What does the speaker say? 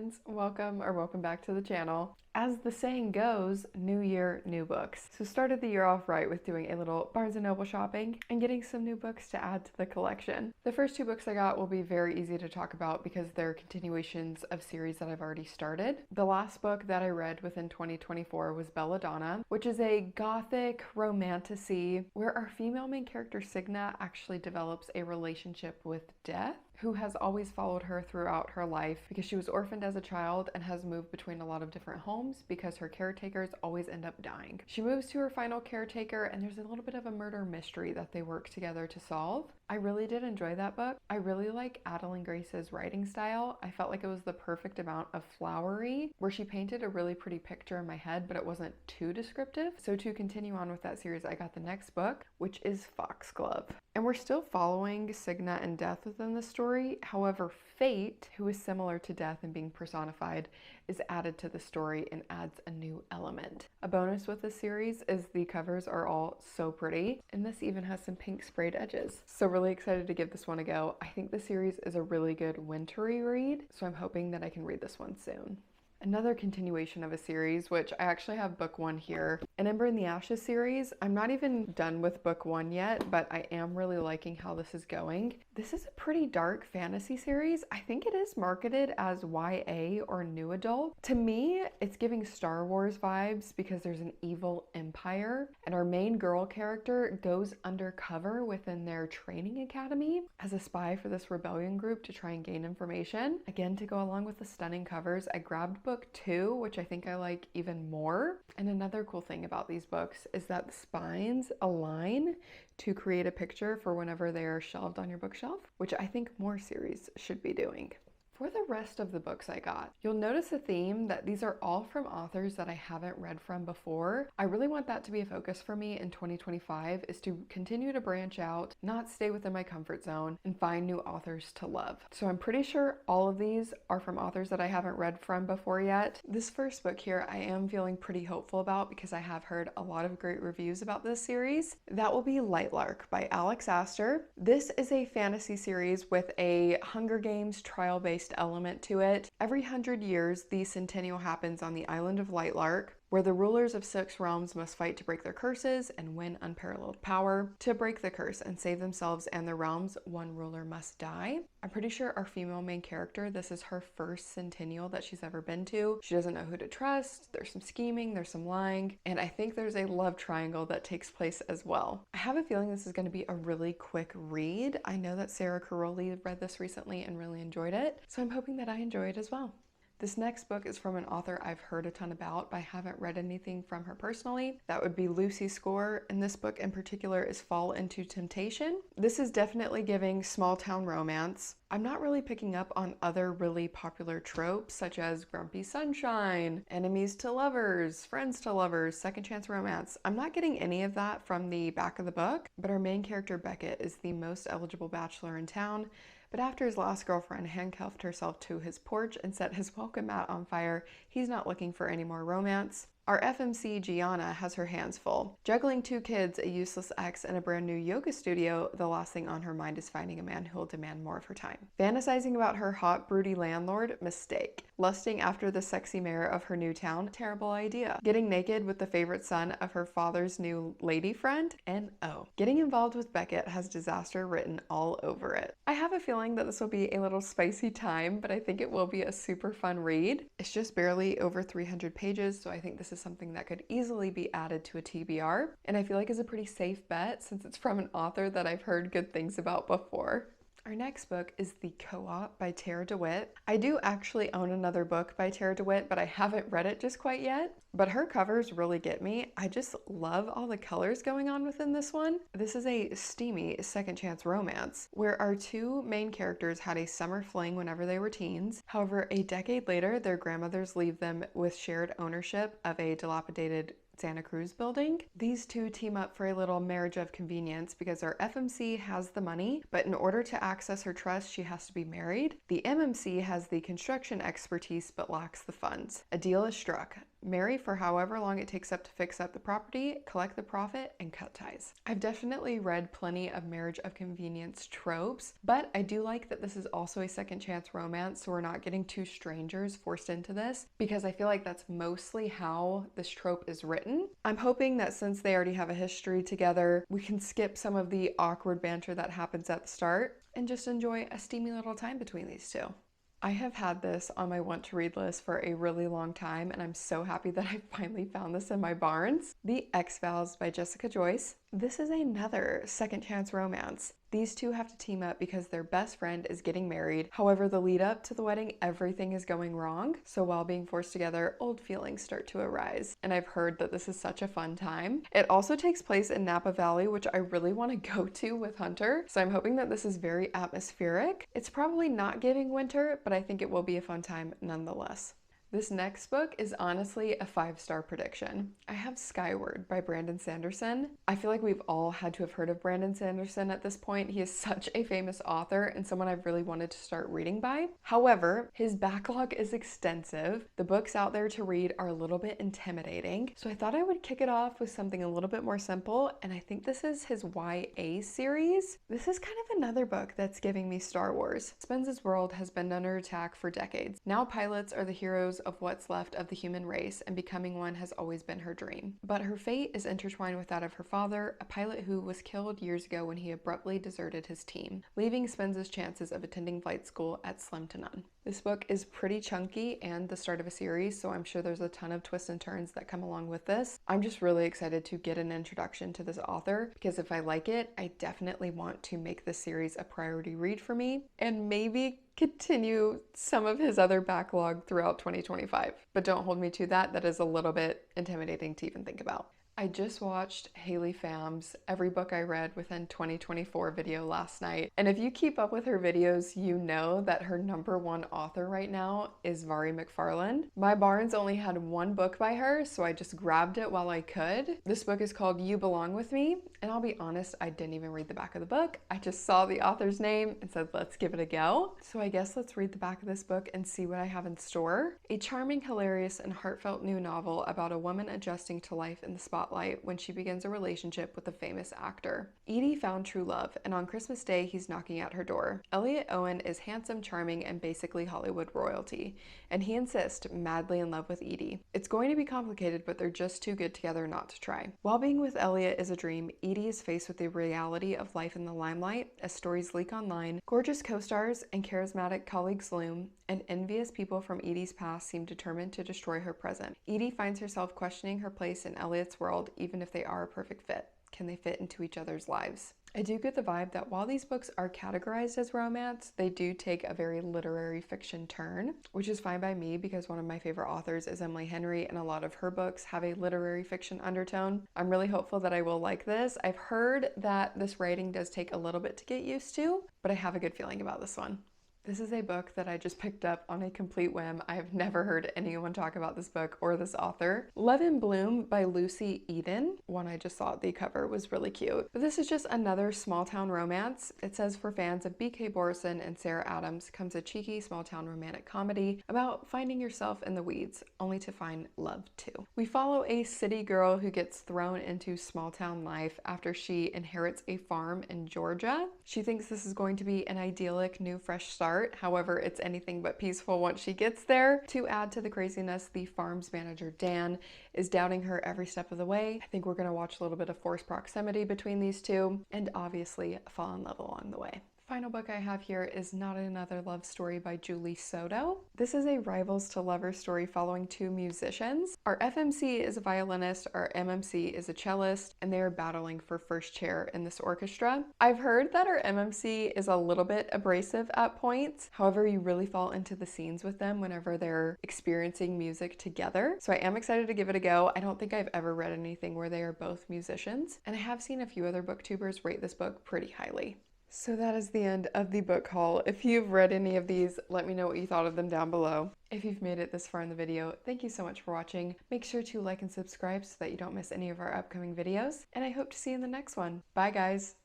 fans, welcome back to the channel. As the saying goes, new year, new books. So started the year off right with doing a little Barnes Nobel shopping and getting some new books to add to the collection. The first two books I got will be very easy to talk about because they're continuations of series that I've already started. The last book that I read within 2024 was Belladonna, which is a gothic romantasy where our female main character Signa actually develops a relationship with death, who has always followed her throughout her life because she was orphaned as a child and has moved between a lot of different homes because her caretakers always end up dying. She moves to her final caretaker and there's a little bit of a murder mystery that they work together to solve. I really did enjoy that book. I really like Adalyn Grace's writing style. I felt like it was the perfect amount of flowery, where she painted a really pretty picture in my head, but it wasn't too descriptive. So to continue on with that series, I got the next book, which is Foxglove. And we're still following Signa and Death within the story. However, Fate, who is similar to Death and being personified, is added to the story and adds a new element. A bonus with this series is the covers are all so pretty, and this even has some pink sprayed edges. So really excited to give this one a go. I think the series is a really good wintry read, so I'm hoping that I can read this one soon. Another continuation of a series, which I actually have book one here, an Ember in the Ashes series. I'm not even done with book one yet, but I am really liking how this is going. This is a pretty dark fantasy series. I think it is marketed as YA or new adult. To me, it's giving Star Wars vibes because there's an evil empire and our main girl character goes undercover within their training academy as a spy for this rebellion group to try and gain information. Again, to go along with the stunning covers, I grabbed book two, which I think I like even more. And another cool thing about these books is that the spines align to create a picture for whenever they are shelved on your bookshelf, which I think more series should be doing. For the rest of the books I got, you'll notice a theme that these are all from authors that I haven't read from before. I really want that to be a focus for me in 2025, is to continue to branch out, not stay within my comfort zone, and find new authors to love. So I'm pretty sure all of these are from authors that I haven't read from before yet. This first book here I am feeling pretty hopeful about because I have heard a lot of great reviews about this series. That will be Lightlark by Aster. This is a fantasy series with a Hunger Games trial-based element to it. Every 100 years, the centennial happens on the island of Lightlark, where the rulers of 6 realms must fight to break their curses and win unparalleled power. To break the curse and save themselves and their realms, one ruler must die. I'm pretty sure our female main character, this is her first centennial that she's ever been to. She doesn't know who to trust, there's some scheming, there's some lying, and I think there's a love triangle that takes place as well. I have a feeling this is going to be a really quick read. I know that Sarah Caroli read this recently and really enjoyed it, so I'm hoping that I enjoy it as well. This next book is from an author I've heard a ton about, but I haven't read anything from her personally. That would be Lucy Score, and this book in particular is Fall into Temptation. This is definitely giving small town romance. I'm not really picking up on other really popular tropes such as grumpy sunshine, enemies to lovers, friends to lovers, second chance romance. I'm not getting any of that from the back of the book, but our main character Beckett is the most eligible bachelor in town. But after his last girlfriend handcuffed herself to his porch and set his welcome mat on fire, he's not looking for any more romance. Our FMC Gianna has her hands full. Juggling 2 kids, a useless ex, and a brand new yoga studio, the last thing on her mind is finding a man who will demand more of her time. Fantasizing about her hot, broody landlord? Mistake. Lusting after the sexy mayor of her new town? Terrible idea. Getting naked with the favorite son of her father's new lady friend? N-O. Getting involved with Beckett has disaster written all over it. I have a feeling that this will be a little spicy time, but I think it will be a super fun read. It's just barely over 300 pages, so I think this is something that could easily be added to a TBR, and I feel like is a pretty safe bet since it's from an author that I've heard good things about before. Our next book is The Co-op by Tarah DeWitt. I do actually own another book by Tarah DeWitt, but I haven't read it just quite yet. But her covers really get me. I just love all the colors going on within this one. This is a steamy second chance romance where our 2 main characters had a summer fling whenever they were teens. However, a decade later, their grandmothers leave them with shared ownership of a dilapidated Santa Cruz building. These 2 team up for a little marriage of convenience because our FMC has the money, but in order to access her trust, she has to be married. The MMC has the construction expertise but lacks the funds. A deal is struck. marry for however long it takes up to fix up the property, collect the profit, and cut ties. I've definitely read plenty of marriage of convenience tropes, but I do like that this is also a second chance romance, so we're not getting two strangers forced into this, because I feel like that's mostly how this trope is written. I'm hoping that since they already have a history together, we can skip some of the awkward banter that happens at the start and just enjoy a steamy little time between these two. I have had this on my want to read list for a really long time, and I'm so happy that I finally found this in my Barnes. The Vows by Jessica Joyce. This is another second chance romance. These two have to team up because their best friend is getting married. However, the lead up to the wedding, everything is going wrong. So while being forced together, old feelings start to arise. And I've heard that this is such a fun time. It also takes place in Napa Valley, which I really want to go to with Hunter. So I'm hoping that this is very atmospheric. It's probably not giving winter, but I think it will be a fun time nonetheless. This next book is honestly a 5-star prediction. I have Skyward by Brandon Sanderson. I feel like we've all had to have heard of Brandon Sanderson at this point. He is such a famous author and someone I've really wanted to start reading by. However, his backlog is extensive. The books out there to read are a little bit intimidating. So I thought I would kick it off with something a little bit more simple, and I think this is his YA series. This is kind of another book that's giving me Star Wars. Spence's world has been under attack for decades. Now pilots are the heroes of what's left of the human race, and becoming one has always been her dream. But her fate is intertwined with that of her father, a pilot who was killed years ago when he abruptly deserted his team, leaving Spence's chances of attending flight school at slim to none. This book is pretty chunky and the start of a series, so I'm sure there's a ton of twists and turns that come along with this. I'm just really excited to get an introduction to this author, because if I like it, I definitely want to make this series a priority read for me, and maybe continue some of his other backlog throughout 2025. But don't hold me to that. That is a little bit intimidating to even think about. I just watched Haley Pham's Every Book I Read Within 2024 video last night. And if you keep up with her videos, you know that her #1 author right now is mcfarlane. My Barnes only had one book by her, so I just grabbed it while I could. This book is called You Belong With Me, and I'll be honest, I didn't even read the back of the book. I just saw the author's name and said, let's give it a go. So I guess let's read the back of this book and see what I have in store. A charming, hilarious, and heartfelt new novel about a woman adjusting to life in the spotlight when she begins a relationship with a famous actor. Edie found true love, and on Christmas Day, he's knocking at her door. Elliot Owen is handsome, charming, and basically Hollywood royalty, and he insists, madly in love with Edie. It's going to be complicated, but they're just too good together not to try. While being with Elliot is a dream, Edie is faced with the reality of life in the limelight as stories leak online, gorgeous co-stars and charismatic colleagues loom, and envious people from Edie's past seem determined to destroy her present. Edie finds herself questioning her place in Elliot's world, even if they are a perfect fit. Can they fit into each other's lives? I do get the vibe that while these books are categorized as romance, they do take a very literary fiction turn, which is fine by me because one of my favorite authors is Emily Henry, and a lot of her books have a literary fiction undertone. I'm really hopeful that I will like this. I've heard that this writing does take a little bit to get used to, but I have a good feeling about this one. This is a book that I just picked up on a complete whim. I have never heard anyone talk about this book or this author. Love in Bloom by Lucy Eden. One I just saw, the cover was really cute. But this is just another small town romance. It says for fans of B.K. Borison and Sarah Adams comes a cheeky small town romantic comedy about finding yourself in the weeds, only to find love too. We follow a city girl who gets thrown into small town life after she inherits a farm in Georgia. She thinks this is going to be an idyllic new fresh start. However, it's anything but peaceful once she gets there. To add to the craziness, the farm's manager, Dan, is doubting her every step of the way. I think we're going to watch a little bit of forced proximity between these two, and obviously fall in love along the way. Final book I have here is Not Another Love Story by Julie Soto. This is a rivals to lovers story following two musicians. Our FMC is a violinist, our MMC is a cellist, and they are battling for first chair in this orchestra. I've heard that our MMC is a little bit abrasive at points. However, you really fall into the scenes with them whenever they're experiencing music together. So I am excited to give it a go. I don't think I've ever read anything where they are both musicians, and I have seen a few other booktubers rate this book pretty highly. So that is the end of the book haul. If you've read any of these, let me know what you thought of them down below. If you've made it this far in the video, thank you so much for watching. Make sure to like and subscribe so that you don't miss any of our upcoming videos, and I hope to see you in the next one. Bye guys!